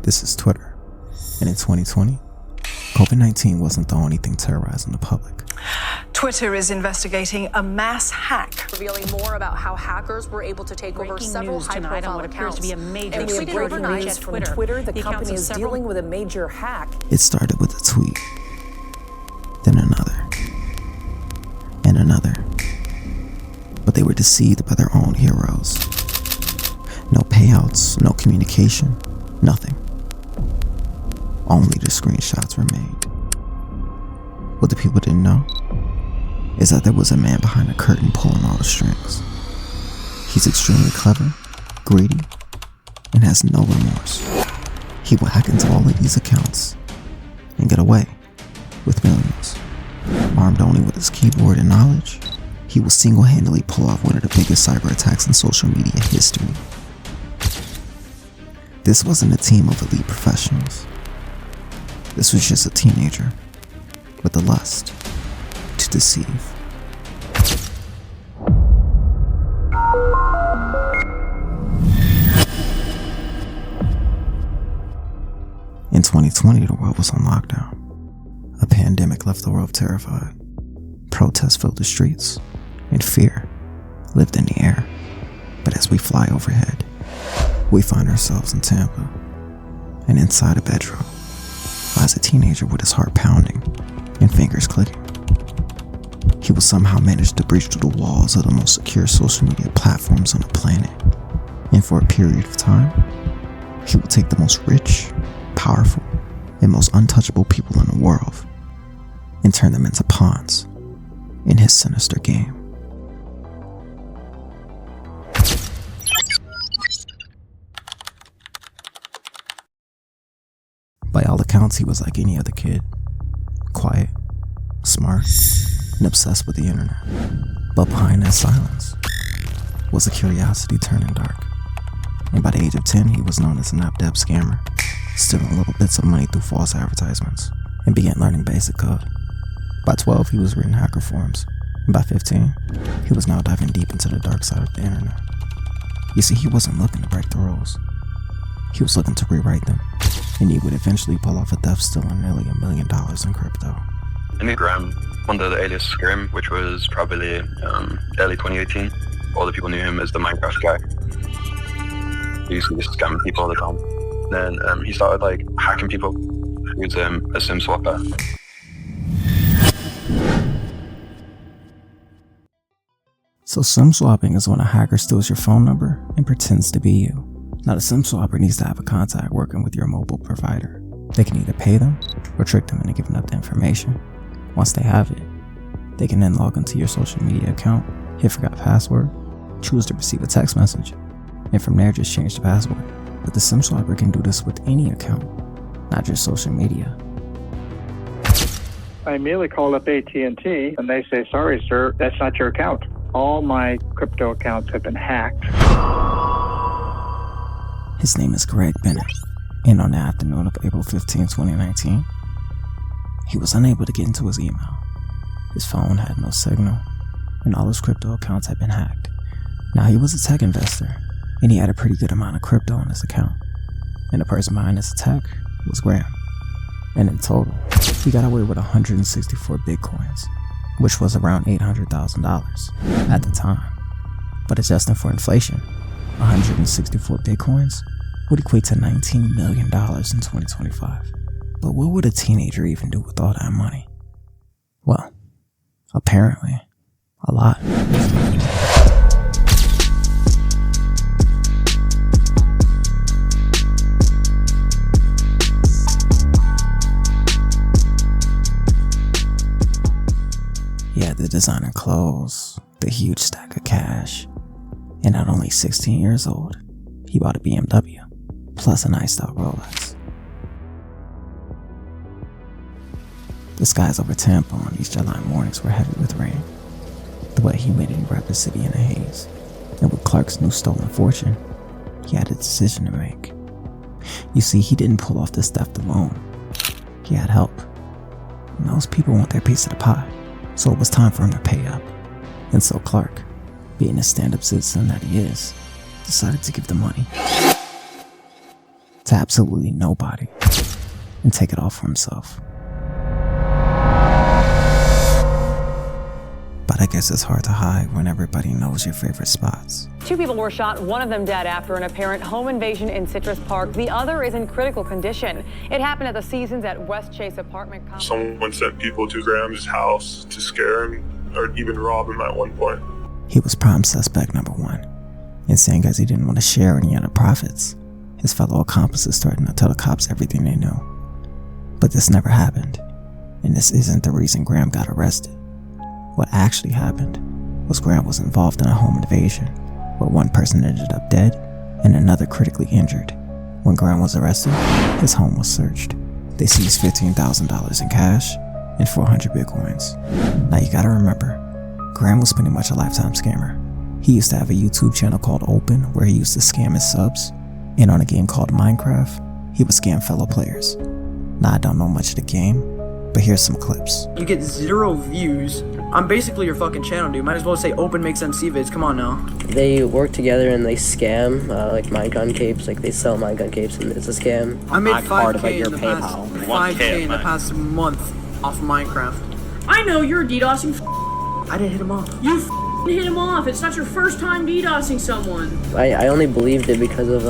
This is Twitter, and in 2020, COVID-19 wasn't the only thing terrorizing the public. Twitter is investigating a mass hack, revealing more about how hackers were able to take over several high-profile accounts. To be a major and we have breaking news from Twitter. The company is dealing with a major hack. It started with a tweet, then another, and another. But they were deceived by their own heroes. No payouts, no communication, nothing. Only the screenshots were made. What the people didn't know is that there was a man behind the curtain pulling all the strings. He's extremely clever, greedy, and has no remorse. He will hack into all of these accounts and get away with millions. Armed only with his keyboard and knowledge, he will single-handedly pull off one of the biggest cyber attacks in social media history. This wasn't a team of elite professionals. This was just a teenager with the lust to deceive. In 2020, the world was on lockdown. A pandemic left the world terrified. Protests filled the streets, and fear lived in the air. But as we fly overhead, we find ourselves in Tampa, and inside a bedroom lies a teenager with his heart pounding and fingers clicking. He will somehow manage to breach through the walls of the most secure social media platforms on the planet, and for a period of time, he will take the most rich, powerful, and most untouchable people in the world and turn them into pawns in his sinister game. By all accounts, he was like any other kid. Quiet, smart, and obsessed with the internet. But behind that silence was a curiosity turning dark. And by the age of 10, he was known as an adept scammer, stealing little bits of money through false advertisements, and began learning basic code. By 12, he was reading hacker forums, and by 15, he was now diving deep into the dark side of the internet. You see, he wasn't looking to break the rules. He was looking to rewrite them, and he would eventually pull off a theft stealing nearly $1 million in crypto. I knew Graham under the alias Scrim, which was probably early 2018. All the people knew him as the Minecraft guy. He used to just scam people all the time. Then he started hacking people. He was a SIM swapper. So SIM swapping is when a hacker steals your phone number and pretends to be you. Now the SIM swapper needs to have a contact working with your mobile provider. They can either pay them or trick them into giving up the information. Once they have it, they can then log into your social media account, hit forgot password, choose to receive a text message, and from there just change the password. But the SIM swapper can do this with any account, not just social media. I immediately called up AT&T and they say, sorry sir, that's not your account. All my crypto accounts have been hacked. His name is Greg Bennett, and on the afternoon of April 15, 2019, he was unable to get into his email. His phone had no signal, and all his crypto accounts had been hacked. Now he was a tech investor, and he had a pretty good amount of crypto on his account. And the person behind this attack was Graham. And in total, he got away with 164 bitcoins, which was around $800,000 at the time. But adjusting for inflation, 164 bitcoins would equate to $19 million in 2025. But what would a teenager even do with all that money? Well, apparently, a lot. He had the designer clothes, the huge stack of cash, and at only 16 years old, he bought a BMW, plus a iced out Rolex. The skies over Tampa on these July mornings were heavy with rain. The wet humidity wrapped the city in a haze, and with Clark's new stolen fortune, he had a decision to make. You see, he didn't pull off this theft alone. He had help. And those people want their piece of the pie, so it was time for him to pay up. And so Clark, being a stand-up citizen that he is, decided to give the money to to absolutely nobody and take it all for himself. But I guess it's hard to hide when everybody knows your favorite spots. 2 people were shot, one of them dead after an apparent home invasion in Citrus Park. The other is in critical condition. It happened at the Seasons at West Chase apartment complex. Someone sent people to Graham's house to scare him or even rob him at one point. He was prime suspect number 1, and saying as he didn't want to share any of the profits, his fellow accomplices started to tell the cops everything they knew. But this never happened, and this isn't the reason Graham got arrested. What actually happened was Graham was involved in a home invasion where one person ended up dead and another critically injured. When Graham was arrested, his home was searched. They seized $15,000 in cash and 400 Bitcoins. Now you gotta remember, Graham was pretty much a lifetime scammer. He used to have a YouTube channel called Open where he used to scam his subs, and on a game called Minecraft, he would scam fellow players. Now I don't know much of the game, but here's some clips. You get 0 views. I'm basically your fucking channel, dude. Might as well say Open makes MC vids. Come on now. They work together and they scam, like my gun capes. Like they sell my gun capes and it's a scam. I made 5K in the past month off of Minecraft. I know you're DDoSing. I didn't hit him off. You hit him off. It's not your first time DDoSing someone. I only believed it because of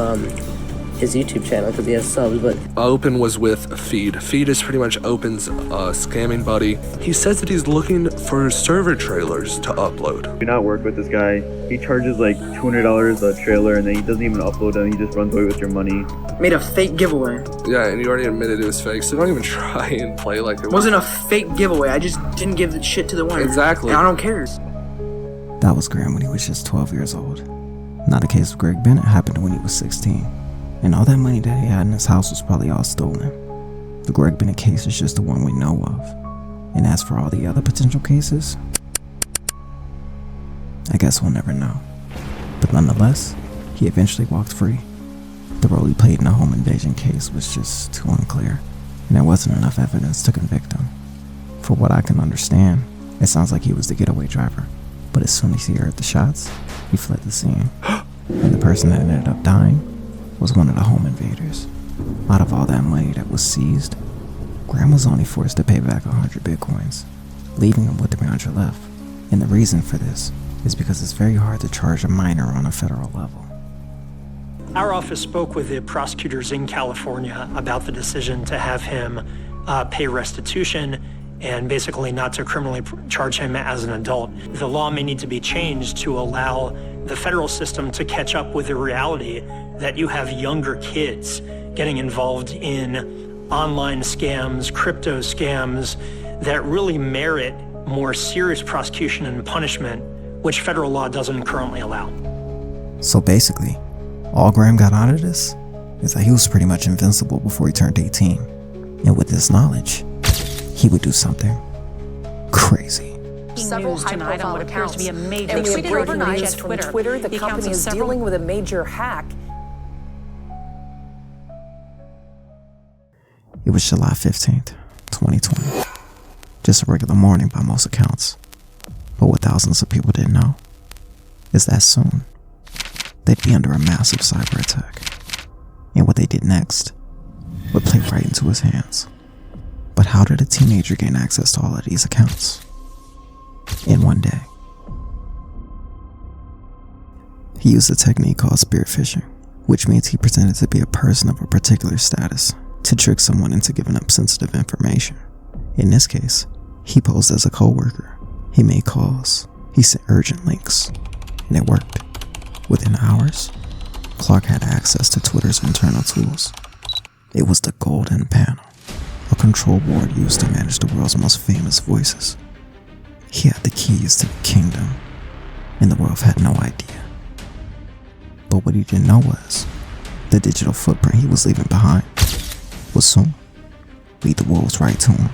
his YouTube channel because he has subs, but Open was with Feed. Feed is pretty much Open's scamming buddy. He says that he's looking for server trailers to upload. Do not work with this guy. He charges like $200 a trailer and then he doesn't even upload them. He just runs away with your money. Made a fake giveaway. Yeah, and you already admitted it was fake, so don't even try and play like it wasn't a fake giveaway. I just didn't give the shit to the winner. Exactly. And I don't care. That was Graham when he was just 12 years old. Now the case of Greg Bennett happened when he was 16. And all that money that he had in his house was probably all stolen. The Greg Bennett case is just the one we know of. And as for all the other potential cases, I guess we'll never know. But nonetheless, he eventually walked free. The role he played in the home invasion case was just too unclear, and there wasn't enough evidence to convict him. For what I can understand, it sounds like he was the getaway driver. But as soon as he heard the shots, he fled the scene. And the person that ended up dying was one of the home invaders. Out of all that money that was seized, Graham was only forced to pay back 100 Bitcoins, leaving him with 300 left. And the reason for this is because it's very hard to charge a minor on a federal level. Our office spoke with the prosecutors in California about the decision to have him pay restitution and basically not to criminally charge him as an adult. The law may need to be changed to allow the federal system to catch up with the reality that you have younger kids getting involved in online scams, crypto scams that really merit more serious prosecution and punishment, which federal law doesn't currently allow. So basically, all Graham got out of this is that he was pretty much invincible before he turned 18. And with this knowledge, he would do something crazy. Several tonight on what appears to be a major and breaking overnight news from Twitter. The company is dealing with a major hack. It was July 15th, 2020. Just a regular morning by most accounts. But what thousands of people didn't know is that soon they'd be under a massive cyber attack. And what they did next would play right into his hands. But how did a teenager gain access to all of these accounts in one day? He used a technique called spear phishing, which means he pretended to be a person of a particular status to trick someone into giving up sensitive information. In this case, he posed as a coworker. He made calls, he sent urgent links, and it worked. Within hours, Clark had access to Twitter's internal tools. It was the Golden Panel, a control board used to manage the world's most famous voices. He had the keys to the kingdom, and the world had no idea. But what he didn't know was the digital footprint he was leaving behind would soon lead the wolves right to him.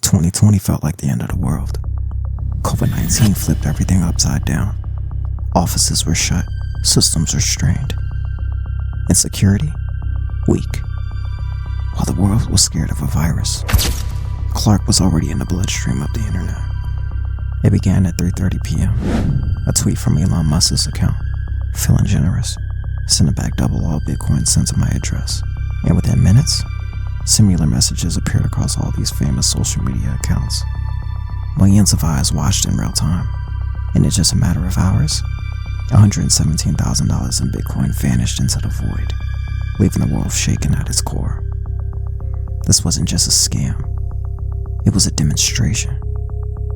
2020 felt like the end of the world. COVID-19 flipped everything upside down. Offices were shut, systems were strained, and security weak. While the world was scared of a virus, Clark was already in the bloodstream of the internet. It began at 3:30 p.m. A tweet from Elon Musk's account feeling generous, sending back double all Bitcoin sent to my address. And within minutes, similar messages appeared across all these famous social media accounts. Millions of eyes watched in real time, and in just a matter of hours, $117,000 in Bitcoin vanished into the void, leaving the world shaken at its core. This wasn't just a scam, it was a demonstration.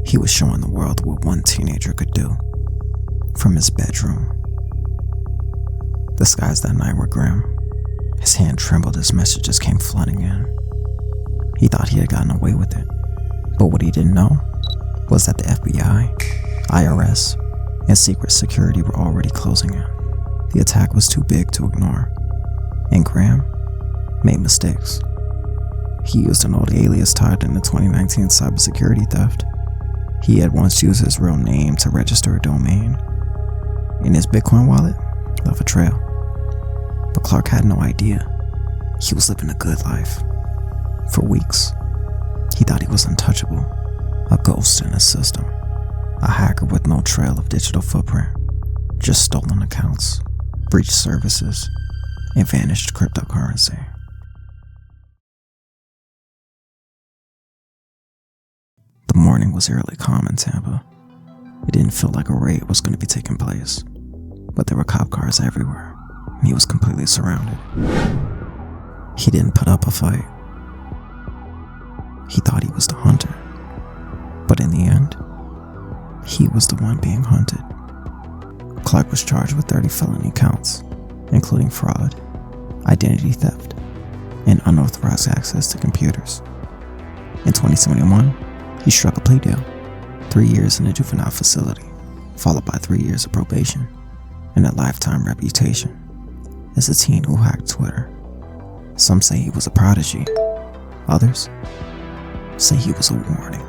He was showing the world what one teenager could do from his bedroom. The skies that night were grim. His hand trembled as messages came flooding in. He thought he had gotten away with it, but what he didn't know was that the FBI, IRS, and Secret Security were already closing in. The attack was too big to ignore, and Graham made mistakes. He used an old alias tied in the 2019 cybersecurity theft. He had once used his real name to register a domain, and his Bitcoin wallet left a trail. But Clark had no idea. He was living a good life. For weeks, he thought he was untouchable, a ghost in his system, a hacker with no trail of digital footprint, just stolen accounts, breached services, and vanished cryptocurrency. The morning was eerily calm in Tampa. It didn't feel like a raid was going to be taking place, but there were cop cars everywhere, and he was completely surrounded. He didn't put up a fight. He thought he was the hunter, but in the end, he was the one being hunted. Clark was charged with 30 felony counts, including fraud, identity theft, and unauthorized access to computers. In 2021, he struck a plea deal, 3 years in a juvenile facility, followed by 3 years of probation and a lifetime reputation as a teen who hacked Twitter. Some say he was a prodigy, others say he was a warning.